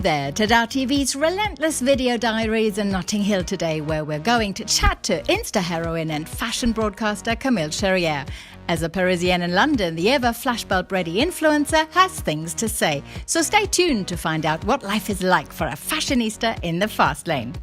there to TA-DAH.TV's relentless video diaries in Notting Hill today, where we're going to chat to Insta heroine and fashion broadcaster Camille Charriere. As a Parisienne in London, the ever flashbulb-ready influencer has things to say. So stay tuned to find out what life is like for a fashionista in the fast lane.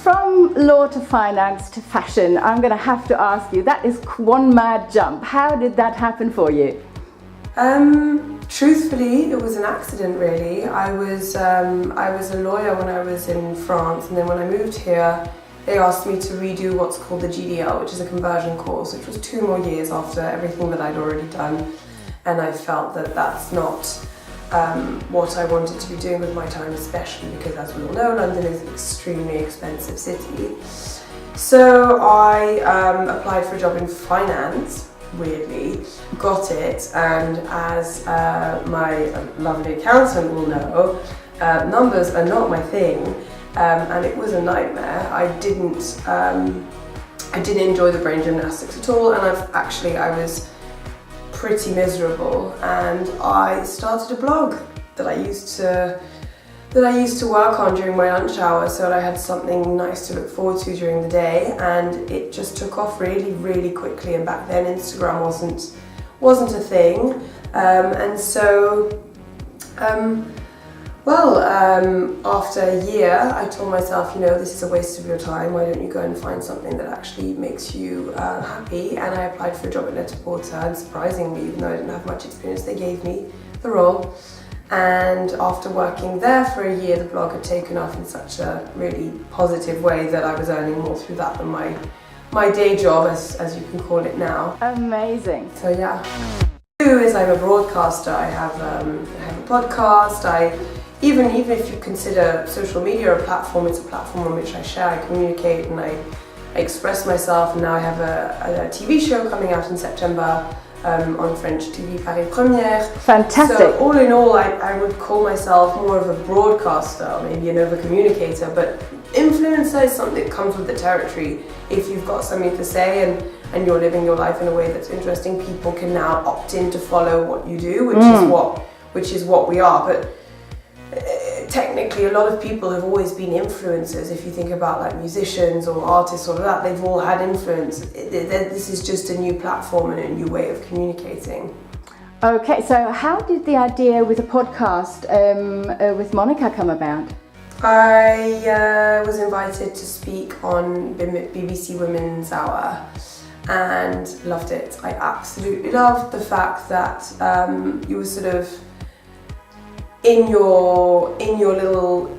From law to finance to fashion, I'm going to have to ask you, that is one mad jump. How did that happen for you? Truthfully, it was an accident really. I was a lawyer when I was in France, and then when I moved here, they asked me to redo what's called the GDL, which is a conversion course, which was 2 more years after everything that I'd already done. And I felt that that's not what I wanted to be doing with my time, especially because, as we all know, London is an extremely expensive city. So I applied for a job in finance. Weirdly, got it, and as my lovely accountant will know, numbers are not my thing, and it was a nightmare. I didn't enjoy the brain gymnastics at all, and I was pretty miserable, and I started a blog that I used to work on during my lunch hour, so that I had something nice to look forward to during the day, and it just took off really, really quickly. And back then Instagram wasn't a thing, and so after a year I told myself, you know, this is a waste of your time, why don't you go and find something that actually makes you happy. And I applied for a job at Net-a-Porter, and surprisingly, even though I didn't have much experience, they gave me the role. And after working there for a year, the blog had taken off in such a really positive way that I was earning more through that than my day job, as you can call it now. Amazing. So yeah. What I do is I'm a broadcaster. I have a podcast. Even if you consider social media a platform, it's a platform on which I share, I communicate, and I express myself. And now I have a TV show coming out in September. On French TV, Paris Première. Fantastic. So all in all, I would call myself more of a broadcaster, maybe an over-communicator, but influencer is something that comes with the territory. If you've got something to say and you're living your life in a way that's interesting, people can now opt in to follow what you do, which is what we are. But technically, a lot of people have always been influencers. If you think about like musicians or artists or that, they've all had influence. This is just a new platform and a new way of communicating. Okay, so how did the idea with a podcast with Monica come about? I was invited to speak on BBC Women's Hour and loved it. I absolutely loved the fact that you were sort of in your little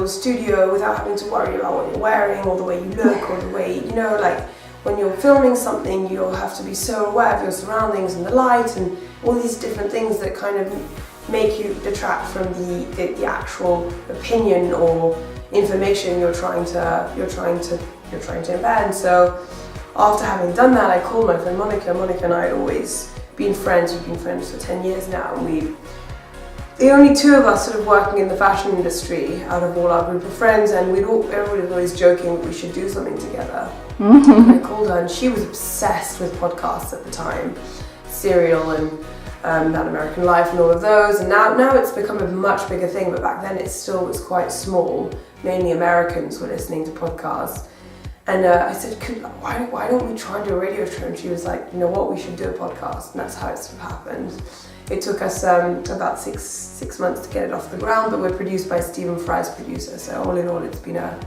studio without having to worry about what you're wearing or the way you look or the way, you know, like when you're filming something, you'll have to be so aware of your surroundings and the light and all these different things that kind of make you detract from the actual opinion or information you're trying to embed. So after having done that, I called my friend Monica. Monica and I had always been friends. We've been friends for 10 years now, and the only 2 of us sort of working in the fashion industry out of all our group of friends, and everybody was always joking that we should do something together. And I called her, and she was obsessed with podcasts at the time, Serial and That American Life and all of those, and now it's become a much bigger thing, but back then it still was quite small. Mainly Americans were listening to podcasts. And I said, why don't we try and do a radio show? And she was like, you know what, we should do a podcast. And that's how it sort of happened. It took us about six months to get it off the ground, but we're produced by Stephen Fry's producer. So all in all, it's been a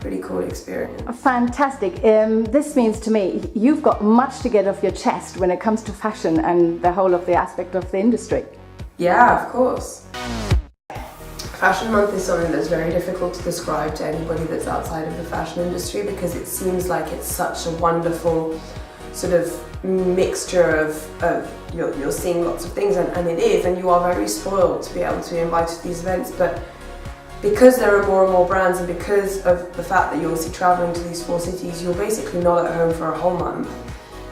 pretty cool experience. Fantastic. This means to me, you've got much to get off your chest when it comes to fashion and the whole of the aspect of the industry. Yeah, of course. Fashion Month is something that's very difficult to describe to anybody that's outside of the fashion industry, because it seems like it's such a wonderful sort of mixture of you're seeing lots of things, and it is, and you are very spoiled to be able to be invited to these events. But because there are more and more brands, and because of the fact that you're obviously traveling to these 4 cities, you're basically not at home for a whole month,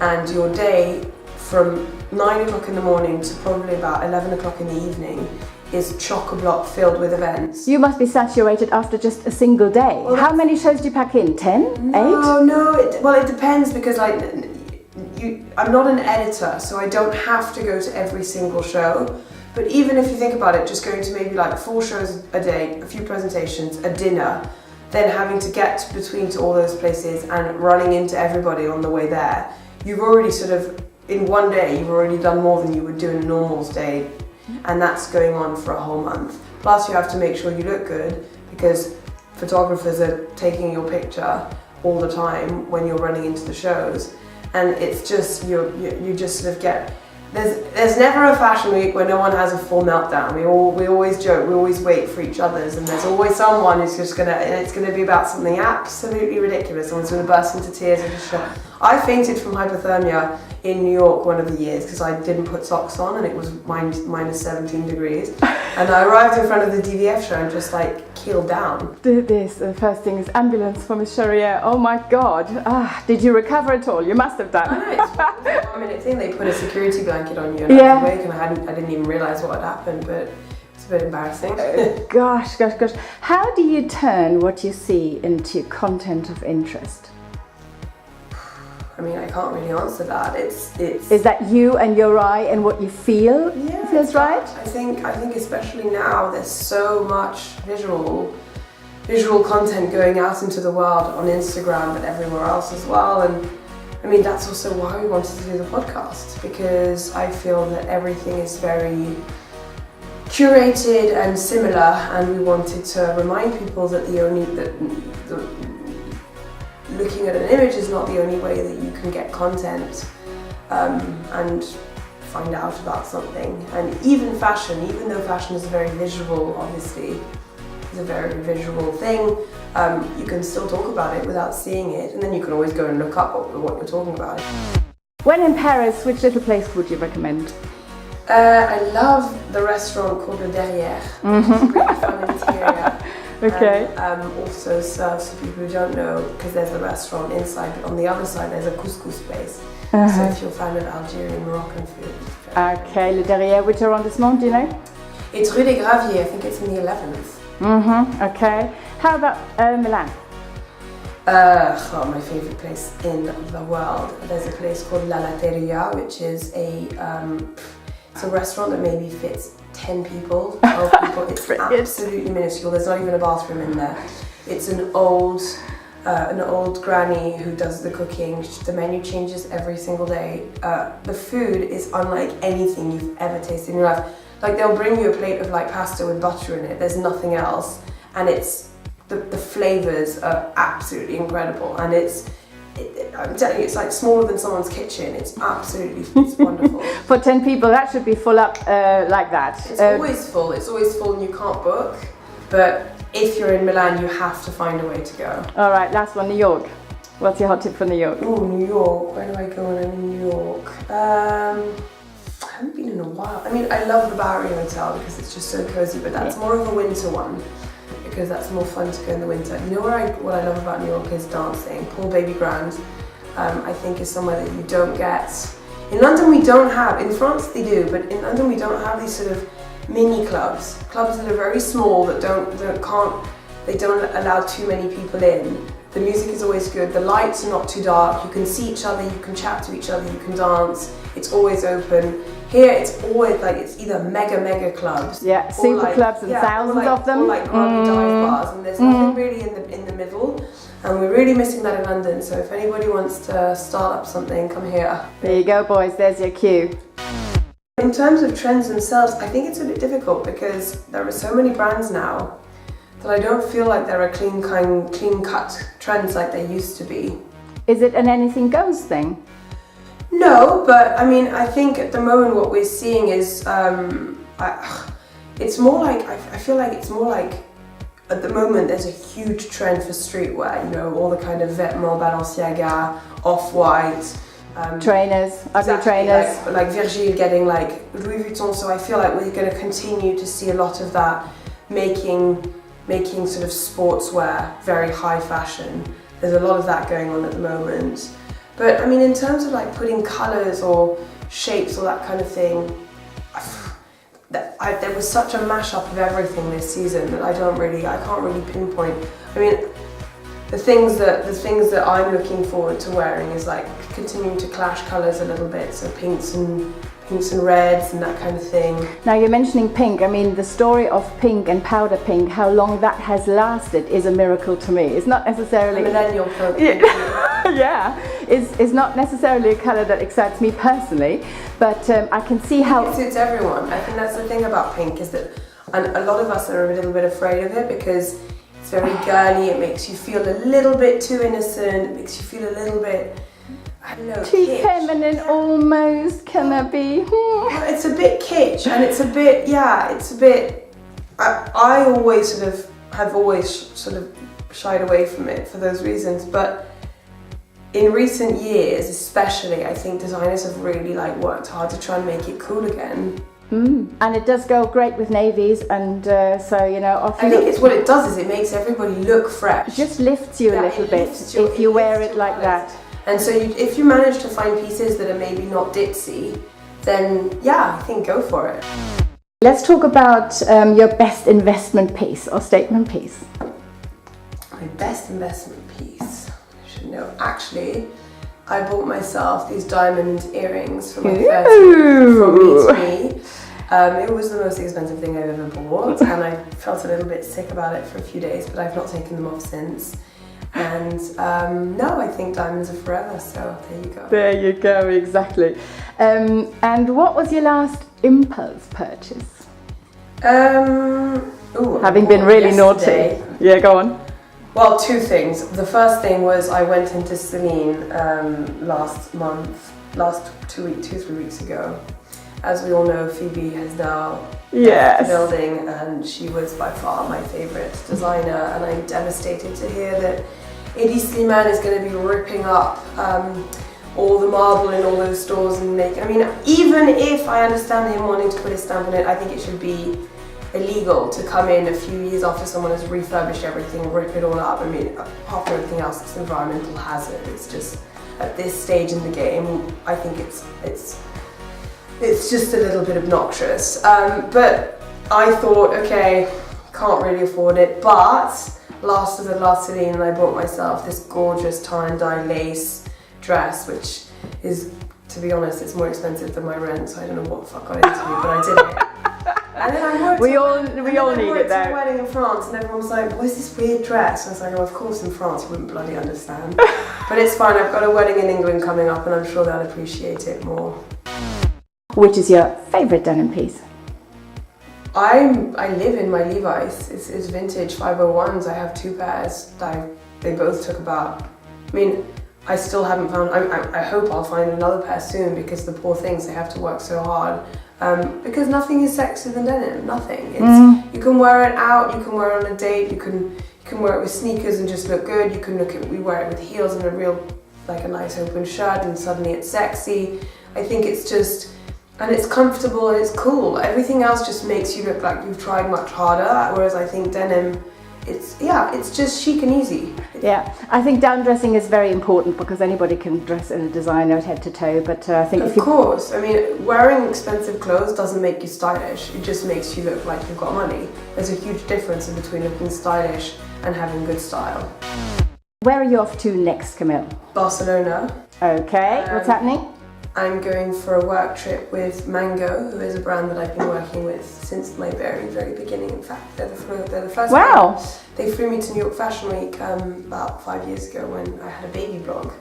and your day from 9 o'clock in the morning to probably about 11 o'clock in the evening is chock-a-block filled with events. You must be saturated after just a single day. Well, how many shows do you pack in? 10? 8? No, it depends, because I'm not an editor, so I don't have to go to every single show, But even if you think about it, just going to maybe like 4 shows a day, a few presentations, a dinner, then having to get between to all those places and running into everybody on the way there, you've already sort of, in one day, you've already done more than you would do in a normal day, and that's going on for a whole month. Plus you have to make sure you look good, because photographers are taking your picture all the time when you're running into the shows, and it's just, you just sort of get, there's never a fashion week where no one has a full meltdown. We always joke, we always wait for each other's, and there's always someone who's just gonna, and it's gonna be about something absolutely ridiculous. Someone's gonna burst into tears at the show. I fainted from hypothermia in New York one of the years because I didn't put socks on and it was minus 17 degrees. And I arrived in front of the DVF show and just like keeled down. The first thing is ambulance for Miss Charriere. Oh my God. Did you recover at all? You must have done. I know, it's a 1 minute thing. They put a security blanket on you and I was awake and I didn't even realise what had happened, but it's a bit embarrassing. Gosh. How do you turn what you see into content of interest? I mean, I can't really answer that. It's. Is that you and your eye and what you feel? Yeah, feels right. I think especially now there's so much visual content going out into the world on Instagram and everywhere else as well. And I mean, that's also why we wanted to do the podcast, because I feel that everything is very curated and similar, and we wanted to remind people that looking at an image is not the only way that you can get content and find out about something. And even fashion, even though fashion is very visual, obviously, is a very visual thing, you can still talk about it without seeing it, and then you can always go and look up what you're talking about. When in Paris, which little place would you recommend? I love the restaurant called Le Derrière. It's really fun interior. Okay. Also serves for people who don't know, because there's the restaurant inside, but on the other side there's a couscous place. So if you're a fan of Algerian, Moroccan food. Okay, Le Derrière, which arrondissement, do you know? It's Rue des Graviers, I think it's in the 11th. Okay. How about Milan? My favourite place in the world. There's a place called La Latteria, which is it's a restaurant that maybe fits 10 people, 12 people. It's absolutely minuscule. There's not even a bathroom in there. It's an old granny who does the cooking. The menu changes every single day. The food is unlike anything you've ever tasted in your life. Like, they'll bring you a plate of like pasta with butter in it. There's nothing else, and the flavors are absolutely incredible. And I'm telling you, it's like smaller than someone's kitchen. It's wonderful. For 10 people, that should be full up like that. It's always full. It's always full and you can't book. But if you're in Milan, you have to find a way to go. All right, last one, New York. What's your hot tip for New York? Oh, New York. Where do I go when I'm in New York? I haven't been in a while. I mean, I love the Bowery Hotel because it's just so cozy, but that's more of a winter one, because that's more fun to go in the winter. You know what I love about New York is dancing. Paul Baby Grand, I think, is somewhere that you don't get. In London we don't have, in France they do, but in London we don't have these sort of mini clubs that are very small, that don't allow too many people in. The music is always good, the lights are not too dark, you can see each other, you can chat to each other, you can dance, it's always open. Here it's always like, it's either mega clubs. Yeah, super like, clubs and thousands of them. Or like grubby dive bars, and there's nothing really in the middle. And we're really missing that in London, so if anybody wants to start up something, come here. There you go, boys, there's your cue. In terms of trends themselves, I think it's a bit difficult because there are so many brands now that I don't feel like there are clean-cut trends like there used to be. Is it an anything goes thing? No, but I mean, I think at the moment what we're seeing is, it's more like, I feel like it's more like, at the moment there's a huge trend for streetwear, you know, all the kind of Vêtements, Balenciaga, Off-White, trainers, ugly trainers. Like Virgil getting like Louis Vuitton, so I feel like we're going to continue to see a lot of that making sort of sportswear very high fashion. There's a lot of that going on at the moment. But I mean, in terms of like putting colours or shapes or that kind of thing, there was such a mashup of everything this season that I can't really pinpoint. I mean, the things that I'm looking forward to wearing is like continuing to clash colours a little bit, so pinks and pinks and reds and that kind of thing. Now you're mentioning pink. I mean, the story of pink and powder pink, how long that has lasted is a miracle to me. It's not necessarily... A millennial folk. Yeah, it's not necessarily a colour that excites me personally, but I can see how... It suits everyone. I think that's the thing about pink, is that a lot of us are a little bit afraid of it because it's very girly, it makes you feel a little bit too innocent, it makes you feel a little bit, I don't know, too kitsch. feminine almost, can that be? Well, it's a bit kitsch, and it's a bit, I always have always shied away from it for those reasons, but in recent years especially, I think designers have really worked hard to try and make it cool again. And it does go great with navies, and so, you know, I think it's what it does is it makes everybody look fresh. It just lifts you a little bit if you wear it like that. And so if you manage to find pieces that are maybe not ditzy, then yeah, I think go for it. Let's talk about your best investment piece or statement piece. My best investment piece, I should know. Actually, I bought myself these diamond earrings for my 30th, from me to me. It was the most expensive thing I've ever bought, and I felt a little bit sick about it for a few days, but I've not taken them off since. And no, I think diamonds are forever, so there you go. There you go, exactly. And what was your last impulse purchase? Having been really yesterday. naughty. Yeah, go on. Well, two things. The first thing was I went into Celine last 2-3 weeks ago. As we all know, Phoebe has now left the building, and she was by far my favourite designer, and I'm devastated to hear that Eddie Slimane is going to be ripping up all the marble in all those stores and I mean, even if I understand him wanting to put his stamp on it, I think it should be illegal to come in a few years after someone has refurbished everything, rip it all up. I mean, apart from everything else, it's an environmental hazard. It's just, at this stage in the game, I think it's just a little bit obnoxious. But I thought, okay, can't really afford it, but last Celine, and I bought myself this gorgeous tie and dye lace dress, which is, to be honest, it's more expensive than my rent, so I don't know what the fuck got into me, but I did it. And then I worked we all need it though. A wedding in France, and everyone was like, "What is this weird dress?" And I was like, "Oh, of course in France you wouldn't bloody understand." But it's fine. I've got a wedding in England coming up, and I'm sure they'll appreciate it more. Which is your favourite denim piece? I live in my Levi's. It's vintage 501s. I have 2 pairs. They both took about. I mean, I still haven't found. I hope I'll find another pair soon, because the poor things, they have to work so hard. Because nothing is sexier than denim. Nothing. You can wear it out. You can wear it on a date. You can wear it with sneakers and just look good. We wear it with heels and a nice open shirt, and suddenly it's sexy. I think it's just. And it's comfortable and it's cool. Everything else just makes you look like you've tried much harder, whereas I think denim, it's just chic and easy. Yeah, I think down dressing is very important, because anybody can dress in a designer head to toe, but I think Of course, I mean, wearing expensive clothes doesn't make you stylish, it just makes you look like you've got money. There's a huge difference in between looking stylish and having good style. Where are you off to next, Camille? Barcelona. Okay, what's happening? I'm going for a work trip with Mango, who is a brand that I've been working with since my very, very beginning. In fact, they're the first Wow! one. They flew me to New York Fashion Week about 5 years ago when I had a baby blog.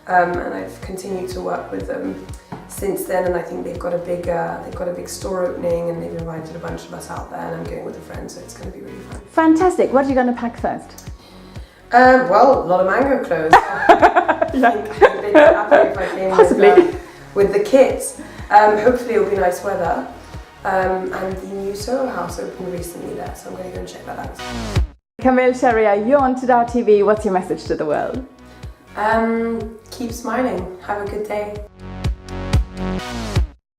And I've continued to work with them since then, and I think they've got a big store opening, and they've invited a bunch of us out there, and I'm going with a friend, so it's going to be really fun. Fantastic. What are you going to pack first? Well, a lot of Mango clothes. I think they'd be happy if I came Possibly. With the kids. Hopefully it'll be nice weather. And the new Soho house opened recently there, so I'm going to go and check that out. Camille Charriere, you're on TA-DAH.TV. What's your message to the world? Keep smiling. Have a good day.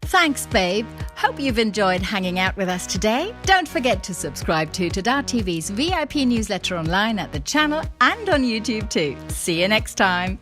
Thanks, babe. Hope you've enjoyed hanging out with us today. Don't forget to subscribe to TA-DAH.TV's VIP newsletter online at the channel and on YouTube too. See you next time.